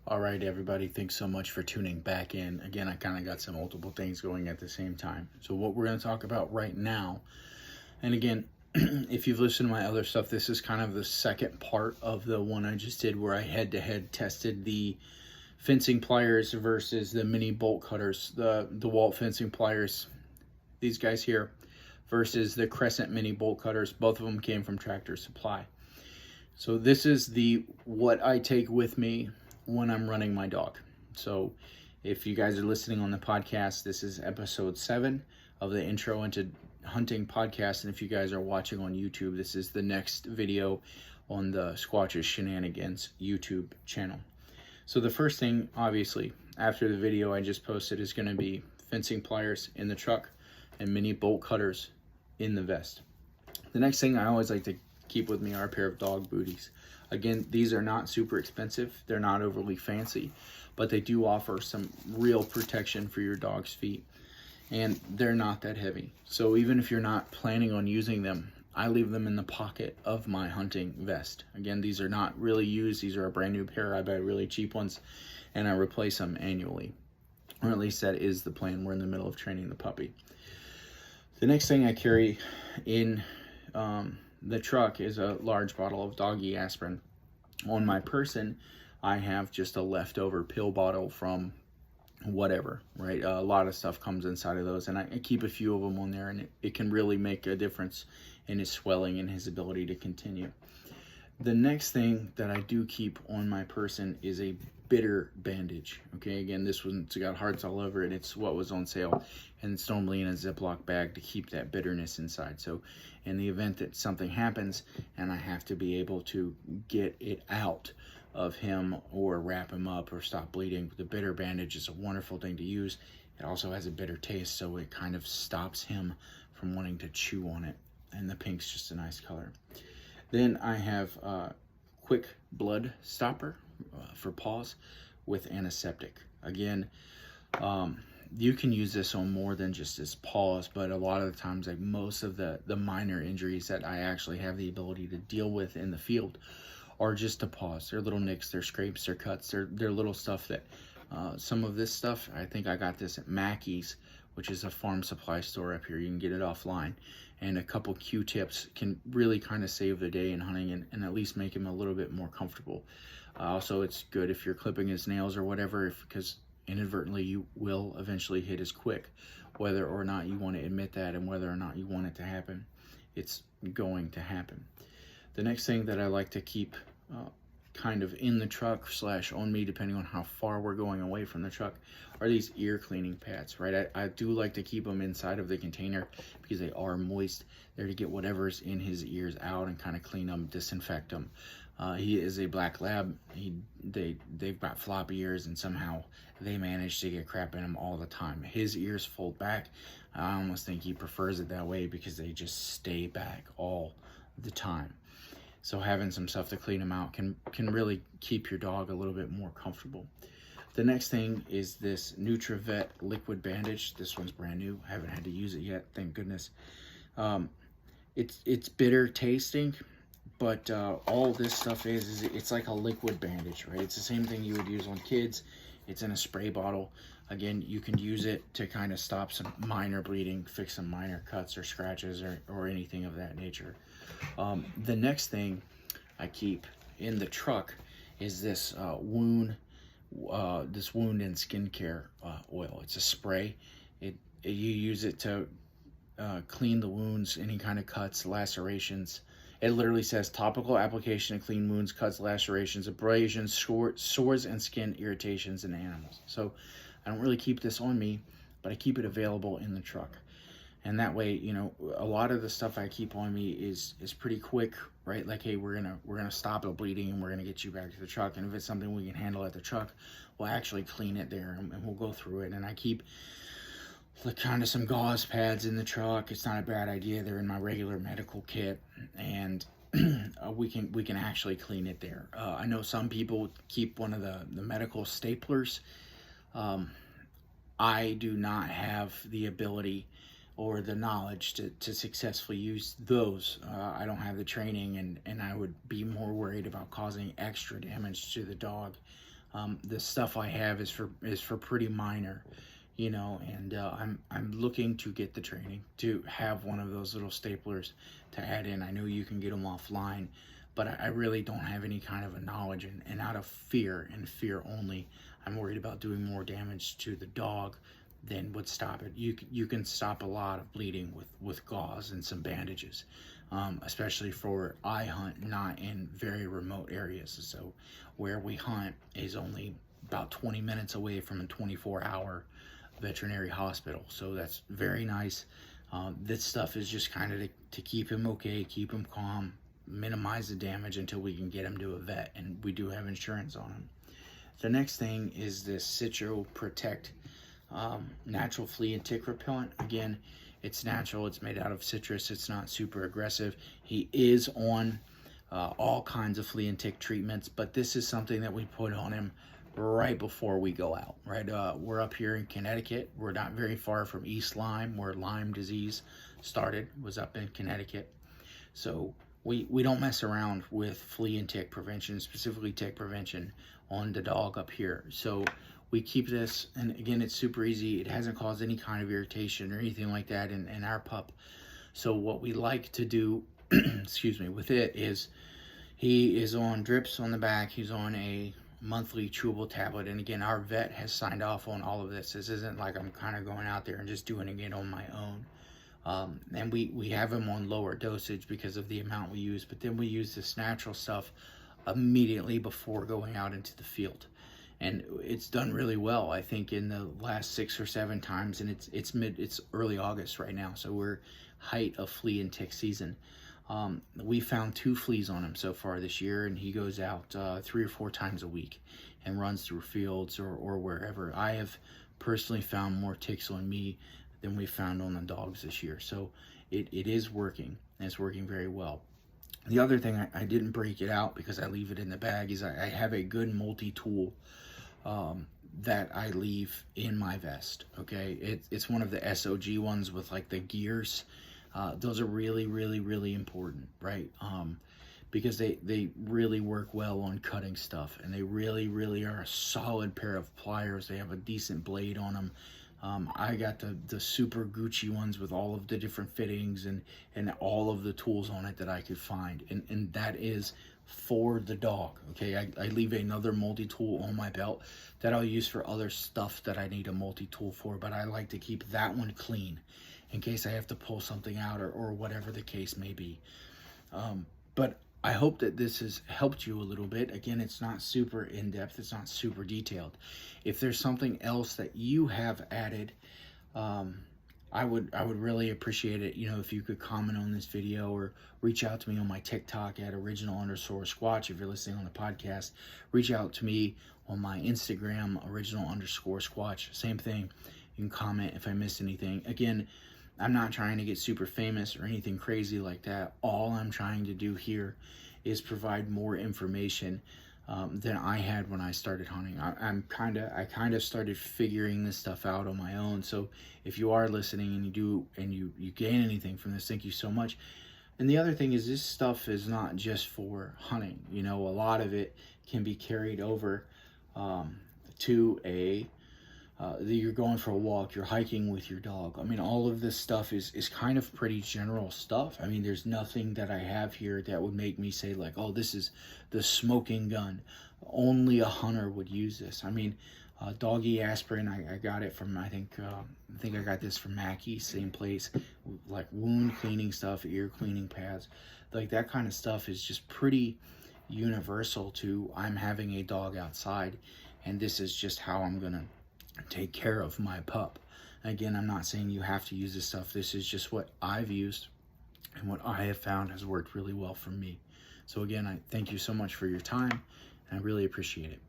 All right, everybody, thanks so much for tuning back in. Again, I kind of got some multiple things going at the same time. So what we're going to talk about right now, and again, if you've listened to my other stuff, this is kind of the second part of the one I just did where I head-to-head tested the fencing pliers versus the mini bolt cutters, the DeWalt fencing pliers, these guys here, versus the Crescent mini bolt cutters. Both of them came from Tractor Supply. So this is the what I take with me when I'm running my dog. So if you guys are listening on the podcast, this is episode 7 of the Intro into Hunting podcast. And if you guys are watching on YouTube, this is the next video on the Squatches Shenanigans YouTube channel. So the first thing, obviously, after the video I just posted is going to be fencing pliers in the truck and mini bolt cutters in the vest. The next thing I always like to keep with me are a pair of dog booties. Again, these are not super expensive. They're not overly fancy, but they do offer some real protection for your dog's feet. And they're not that heavy. So even if you're not planning on using them, I leave them in the pocket of my hunting vest. Again, these are not really used. These are a brand new pair. I buy really cheap ones and I replace them annually. Or at least that is the plan. We're in the middle of training the puppy. The next thing I carry in the truck is a large bottle of doggy aspirin. On my person, I have just a leftover pill bottle from whatever, right? A lot of stuff comes inside of those, and I keep a few of them on there, and it can really make a difference in his swelling and his ability to continue. The next thing that I do keep on my person is a bitter bandage. Okay, again, this one's got hearts all over it. It's what was on sale, and it's normally in a Ziploc bag to keep that bitterness inside. So in the event that something happens and I have to be able to get it out of him or wrap him up or stop bleeding, the bitter bandage is a wonderful thing to use. It also has a bitter taste, so it kind of stops him from wanting to chew on it, and the pink's just a nice color. Then I have a quick blood stopper for paws with antiseptic. Again, you can use this on more than just his paws, but a lot of the times, like most of the minor injuries that I actually have the ability to deal with in the field are just the paws. They're little nicks, they're scrapes, they're cuts, they're little stuff that some of this stuff, I think I got this at Mackey's, which is a farm supply store up here. You can get it offline. And a couple Q-tips can really kind of save the day in hunting and at least make him a little bit more comfortable. Also, it's good if you're clipping his nails or whatever, because inadvertently you will eventually hit his quick. Whether or not you want to admit that and whether or not you want it to happen, it's going to happen. The next thing that I like to keep kind of in the truck / on me, depending on how far we're going away from the truck, are these ear cleaning pads, right? I do like to keep them inside of the container because they are moist. They're to get whatever's in his ears out and kind of clean them, disinfect them. He is a black lab. They've got floppy ears, and somehow they manage to get crap in them all the time. His ears fold back. I almost think he prefers it that way because they just stay back all the time. So having some stuff to clean them out can really keep your dog a little bit more comfortable. The next thing is this NutriVet liquid bandage. This one's brand new. I haven't had to use it yet, thank goodness. It's bitter tasting, but all this stuff is it's like a liquid bandage, right? It's the same thing you would use on kids. It's in a spray bottle. Again, you can use it to kind of stop some minor bleeding, fix some minor cuts or scratches or anything of that nature. The next thing I keep in the truck is this wound and skincare oil. It's a spray. You use it to clean the wounds, any kind of cuts, lacerations. It literally says topical application to clean wounds, cuts, lacerations, abrasions, sores, and skin irritations in animals. So I don't really keep this on me, but I keep it available in the truck. And that way, you know, a lot of the stuff I keep on me is pretty quick, right? Like, hey, we're gonna stop the bleeding and we're gonna get you back to the truck. And if it's something we can handle at the truck, we'll actually clean it there and we'll go through it. And I keep kind of some gauze pads in the truck. It's not a bad idea. They're in my regular medical kit, and we can actually clean it there. I know some people keep one of the medical staplers. I do not have the ability or the knowledge to successfully use those. I don't have the training, and I would be more worried about causing extra damage to the dog The stuff I have is for pretty minor, you know, and I'm looking to get the training to have one of those little staplers to add in. I know you can get them offline, but I really don't have any kind of a knowledge, and out of fear and fear only, I'm worried about doing more damage to the dog than would stop it. You can stop a lot of bleeding with gauze and some bandages, especially for I hunt not in very remote areas. So where we hunt is only about 20 minutes away from a 24-hour veterinary hospital, so that's very nice. This stuff is just kind of to keep him okay, keep him calm, minimize the damage until we can get him to a vet, and we do have insurance on him. The next thing is this Citro Protect natural flea and tick repellent. Again, it's natural, it's made out of citrus, it's not super aggressive. He is on all kinds of flea and tick treatments, but this is something that we put on him right before we go out, right? We're up here in Connecticut. We're not very far from East Lyme, where Lyme disease started, was up in Connecticut. So we don't mess around with flea and tick prevention, specifically tick prevention on the dog up here. So we keep this, and again, it's super easy. It hasn't caused any kind of irritation or anything like that in our pup. So what we like to do, excuse me, with it is he is on drips on the back. He's on a monthly chewable tablet, and again, our vet has signed off on all of this. This isn't like I'm kind of going out there and just doing it on my own. And we have him on lower dosage because of the amount we use, but then we use this natural stuff immediately before going out into the field, and it's done really well. I think in the last 6 or 7 times, and it's early August right now, so we're height of flea and tick season. We found 2 fleas on him so far this year, and he goes out 3 or 4 times a week and runs through fields or wherever. I have personally found more ticks on me than we found on the dogs this year. So it is working, and it's working very well. The other thing, I didn't break it out because I leave it in the bag, is I have a good multi-tool that I leave in my vest, okay? It's one of the SOG ones with like the gears. Those are really, really, really important, right? Because they really work well on cutting stuff, and they really, really are a solid pair of pliers. They have a decent blade on them. I got the super Gucci ones with all of the different fittings and all of the tools on it that I could find. And that is for the dog, okay? I leave another multi-tool on my belt that I'll use for other stuff that I need a multi-tool for, but I like to keep that one clean in case I have to pull something out or whatever the case may be. But I hope that this has helped you a little bit. Again, it's not super in-depth, it's not super detailed. If there's something else that you have added, I would really appreciate it, you know, if you could comment on this video or reach out to me on my TikTok at original_squatch. If you're listening on the podcast, reach out to me on my Instagram, original_squatch. Same thing. You can comment if I missed anything. Again, I'm not trying to get super famous or anything crazy like that. All I'm trying to do here is provide more information than I had when I started hunting. I kind of started figuring this stuff out on my own. So if you are listening and you gain anything from this, thank you so much. And the other thing is, this stuff is not just for hunting. You know, a lot of it can be carried over to you're going for a walk, you're hiking with your dog. I mean, all of this stuff is kind of pretty general stuff. I mean, there's nothing that I have here that would make me say like, oh, this is the smoking gun. Only a hunter would use this. I mean, doggy aspirin, I got it from, I think I got this from Mackie, same place. Like wound cleaning stuff, ear cleaning pads, like that kind of stuff is just pretty universal to I'm having a dog outside, and this is just how I'm gonna take care of my pup. Again, I'm not saying you have to use this stuff. This is just what I've used and what I have found has worked really well for me. So again, I thank you so much for your time, and I really appreciate it.